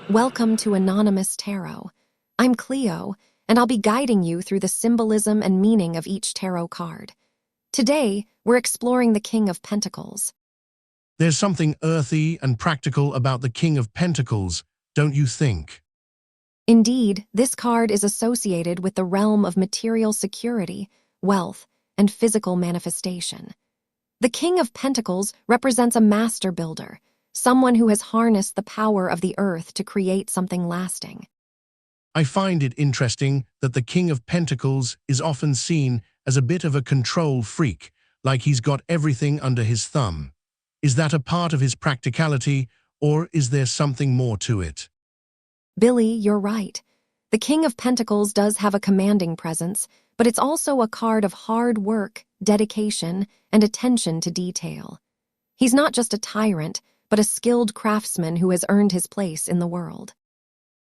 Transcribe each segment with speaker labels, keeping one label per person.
Speaker 1: Welcome to Anonymous Tarot. I'm Kleo, and I'll be guiding you through the symbolism and meaning of each tarot card. Today, we're exploring the King of Pentacles.
Speaker 2: There's something earthy and practical about the King of Pentacles, don't you think?
Speaker 1: Indeed, this card is associated with the realm of material security, wealth, and physical manifestation. The King of Pentacles represents a master builder, someone who has harnessed the power of the earth to create something lasting.
Speaker 2: I find it interesting that the King of Pentacles is often seen as a bit of a control freak, like he's got everything under his thumb. Is that a part of his practicality, or is there something more to it?
Speaker 1: Billie, you're right. The King of Pentacles does have a commanding presence, but it's also a card of hard work, dedication, and attention to detail. He's not just a tyrant, but a skilled craftsman who has earned his place in the world.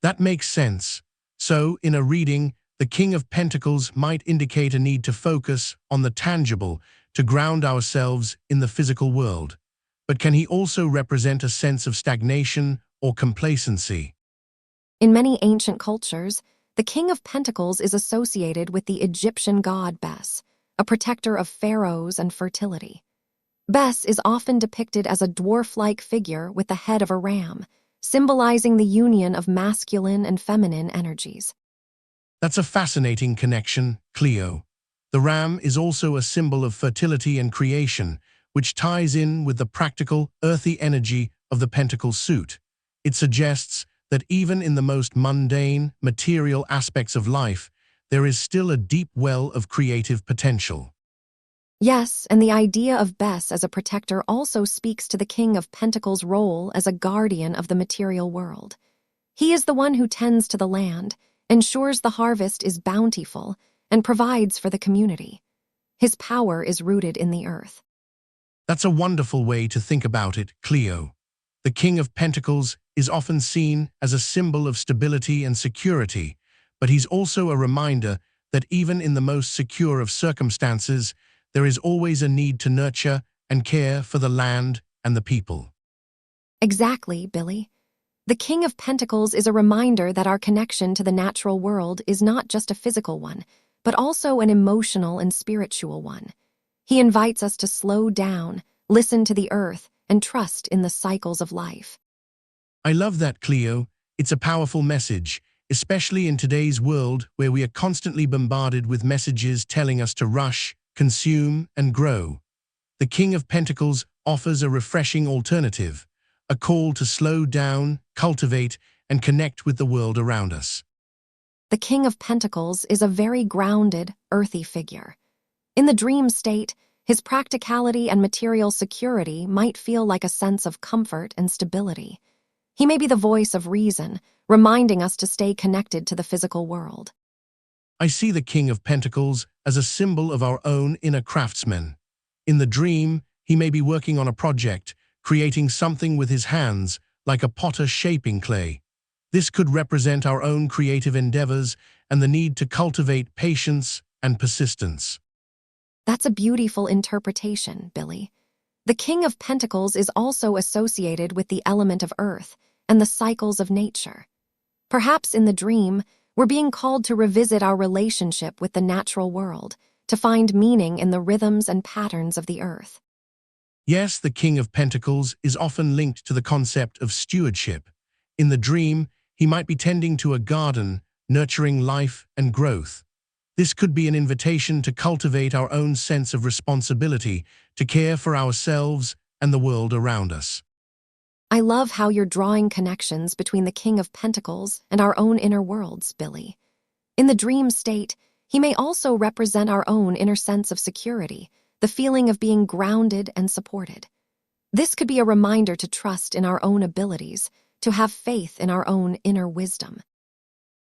Speaker 2: That makes sense. So, in a reading, the King of Pentacles might indicate a need to focus on the tangible, to ground ourselves in the physical world. But can he also represent a sense of stagnation or complacency?
Speaker 1: In many ancient cultures, the King of Pentacles is associated with the Egyptian god Bes, a protector of pharaohs and fertility. Bes is often depicted as a dwarf-like figure with the head of a ram, symbolizing the union of masculine and feminine energies.
Speaker 2: That's a fascinating connection, Cleo. The ram is also a symbol of fertility and creation, which ties in with the practical, earthy energy of the pentacle suit. It suggests that even in the most mundane, material aspects of life, there is still a deep well of creative potential.
Speaker 1: Yes, and the idea of Bes as a protector also speaks to the King of Pentacles' role as a guardian of the material world. He is the one who tends to the land, ensures the harvest is bountiful, and provides for the community. His power is rooted in the earth.
Speaker 2: That's a wonderful way to think about it, Cleo. The King of Pentacles is often seen as a symbol of stability and security, but he's also a reminder that even in the most secure of circumstances, there is always a need to nurture and care for the land and the people.
Speaker 1: Exactly, Billie. The King of Pentacles is a reminder that our connection to the natural world is not just a physical one, but also an emotional and spiritual one. He invites us to slow down, listen to the earth, and trust in the cycles of life.
Speaker 2: I love that, Cleo. It's a powerful message, especially in today's world where we are constantly bombarded with messages telling us to rush, consume, and grow. The King of Pentacles offers a refreshing alternative, a call to slow down, cultivate, and connect with the world around us.
Speaker 1: The King of Pentacles is a very grounded, earthy figure. In the dream state, his practicality and material security might feel like a sense of comfort and stability. He may be the voice of reason, reminding us to stay connected to the physical world.
Speaker 2: I see the King of Pentacles as a symbol of our own inner craftsman. In the dream, he may be working on a project, creating something with his hands, like a potter shaping clay. This could represent our own creative endeavors and the need to cultivate patience and persistence.
Speaker 1: That's a beautiful interpretation, Billie. The King of Pentacles is also associated with the element of earth and the cycles of nature. Perhaps in the dream, we're being called to revisit our relationship with the natural world, to find meaning in the rhythms and patterns of the earth.
Speaker 2: Yes, the King of Pentacles is often linked to the concept of stewardship. In the dream, he might be tending to a garden, nurturing life and growth. This could be an invitation to cultivate our own sense of responsibility, to care for ourselves and the world around us.
Speaker 1: I love how you're drawing connections between the King of Pentacles and our own inner worlds, Billie. In the dream state, he may also represent our own inner sense of security, the feeling of being grounded and supported. This could be a reminder to trust in our own abilities, to have faith in our own inner wisdom.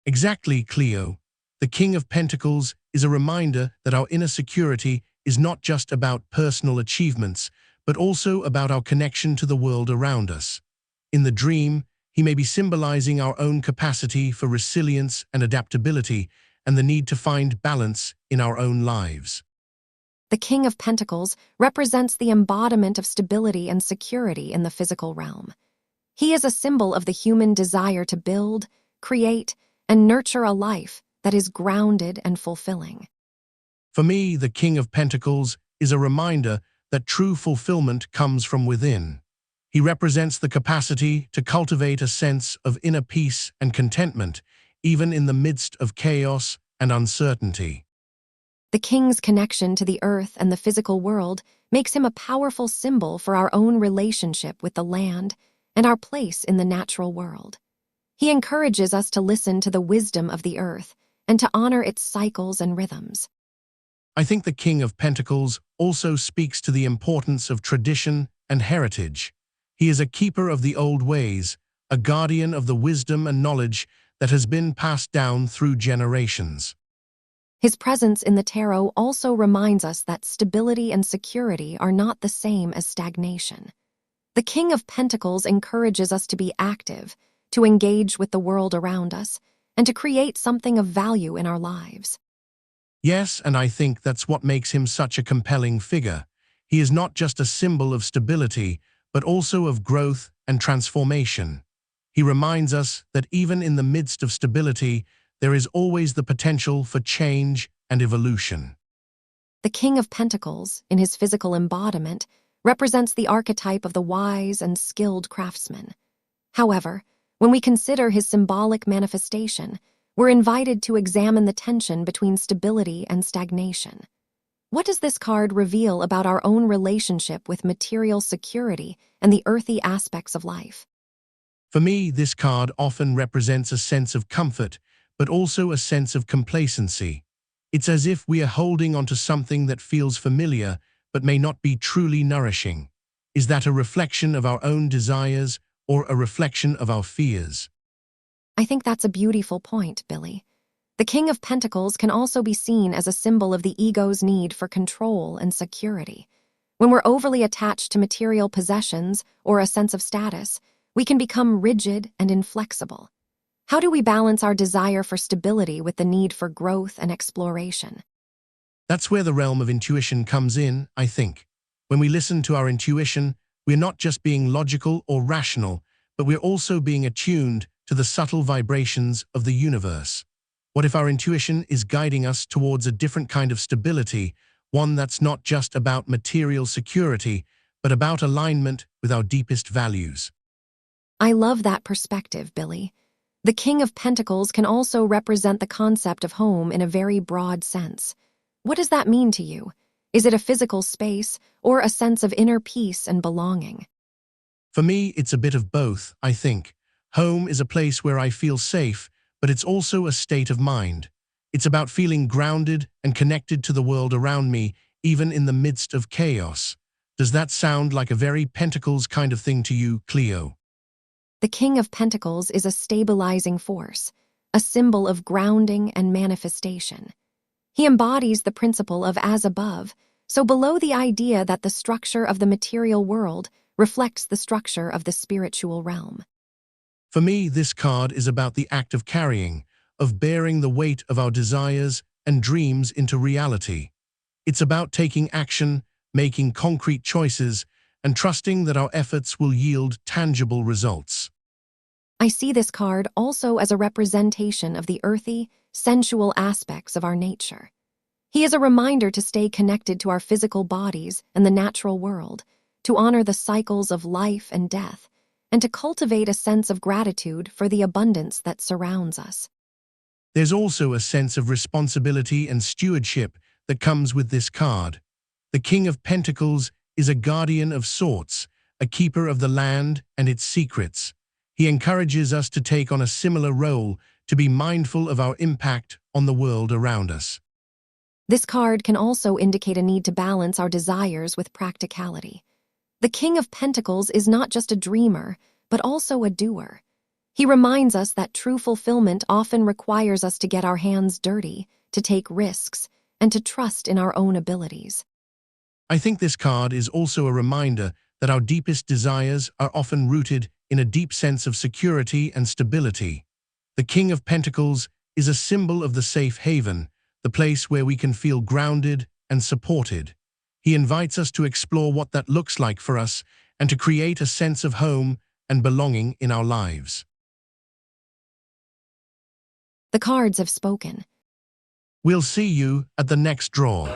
Speaker 2: Exactly, Cleo. The King of Pentacles is a reminder that our inner security is not just about personal achievements, but also about our connection to the world around us. In the dream, he may be symbolizing our own capacity for resilience and adaptability, and the need to find balance in our own lives.
Speaker 1: The King of Pentacles represents the embodiment of stability and security in the physical realm. He is a symbol of the human desire to build, create, and nurture a life that is grounded and fulfilling.
Speaker 2: For me, the King of Pentacles is a reminder that true fulfillment comes from within. He represents the capacity to cultivate a sense of inner peace and contentment, even in the midst of chaos and uncertainty.
Speaker 1: The king's connection to the earth and the physical world makes him a powerful symbol for our own relationship with the land and our place in the natural world. He encourages us to listen to the wisdom of the earth and to honor its cycles and rhythms.
Speaker 2: I think the King of Pentacles also speaks to the importance of tradition and heritage. He is a keeper of the old ways, a guardian of the wisdom and knowledge that has been passed down through generations.
Speaker 1: His presence in the tarot also reminds us that stability and security are not the same as stagnation. The King of Pentacles encourages us to be active, to engage with the world around us, and to create something of value in our lives.
Speaker 2: Yes, and I think that's what makes him such a compelling figure. He is not just a symbol of stability, but also of growth and transformation. He reminds us that even in the midst of stability, there is always the potential for change and evolution.
Speaker 1: The King of Pentacles, in his physical embodiment, represents the archetype of the wise and skilled craftsman. However, when we consider his symbolic manifestation, we're invited to examine the tension between stability and stagnation. What does this card reveal about our own relationship with material security and the earthy aspects of life?
Speaker 2: For me, this card often represents a sense of comfort, but also a sense of complacency. It's as if we are holding onto something that feels familiar, but may not be truly nourishing. Is that a reflection of our own desires or a reflection of our fears?
Speaker 1: I think that's a beautiful point, Billie. The King of Pentacles can also be seen as a symbol of the ego's need for control and security. When we're overly attached to material possessions or a sense of status, we can become rigid and inflexible. How do we balance our desire for stability with the need for growth and exploration?
Speaker 2: That's where the realm of intuition comes in, I think. When we listen to our intuition, we're not just being logical or rational, but we're also being attuned to the subtle vibrations of the universe. What if our intuition is guiding us towards a different kind of stability, one that's not just about material security, but about alignment with our deepest values?
Speaker 1: I love that perspective, Billie. The King of Pentacles can also represent the concept of home in a very broad sense. What does that mean to you? Is it a physical space or a sense of inner peace and belonging?
Speaker 2: For me, it's a bit of both, I think. Home is a place where I feel safe, but it's also a state of mind. It's about feeling grounded and connected to the world around me, even in the midst of chaos. Does that sound like a very Pentacles kind of thing to you, Kleo?
Speaker 1: The King of Pentacles is a stabilizing force, a symbol of grounding and manifestation. He embodies the principle of as above, so below the idea that the structure of the material world reflects the structure of the spiritual realm.
Speaker 2: For me, this card is about the act of carrying, of bearing the weight of our desires and dreams into reality. It's about taking action, making concrete choices, and trusting that our efforts will yield tangible results.
Speaker 1: I see this card also as a representation of the earthy, sensual aspects of our nature. He is a reminder to stay connected to our physical bodies and the natural world, to honor the cycles of life and death, and to cultivate a sense of gratitude for the abundance that surrounds us.
Speaker 2: There's also a sense of responsibility and stewardship that comes with this card. The King of Pentacles is a guardian of sorts, a keeper of the land and its secrets. He encourages us to take on a similar role, to be mindful of our impact on the world around us.
Speaker 1: This card can also indicate a need to balance our desires with practicality. The King of Pentacles is not just a dreamer, but also a doer. He reminds us that true fulfillment often requires us to get our hands dirty, to take risks, and to trust in our own abilities.
Speaker 2: I think this card is also a reminder that our deepest desires are often rooted in a deep sense of security and stability. The King of Pentacles is a symbol of the safe haven, the place where we can feel grounded and supported. He invites us to explore what that looks like for us and to create a sense of home and belonging in our lives.
Speaker 1: The cards have spoken.
Speaker 2: We'll see you at the next draw.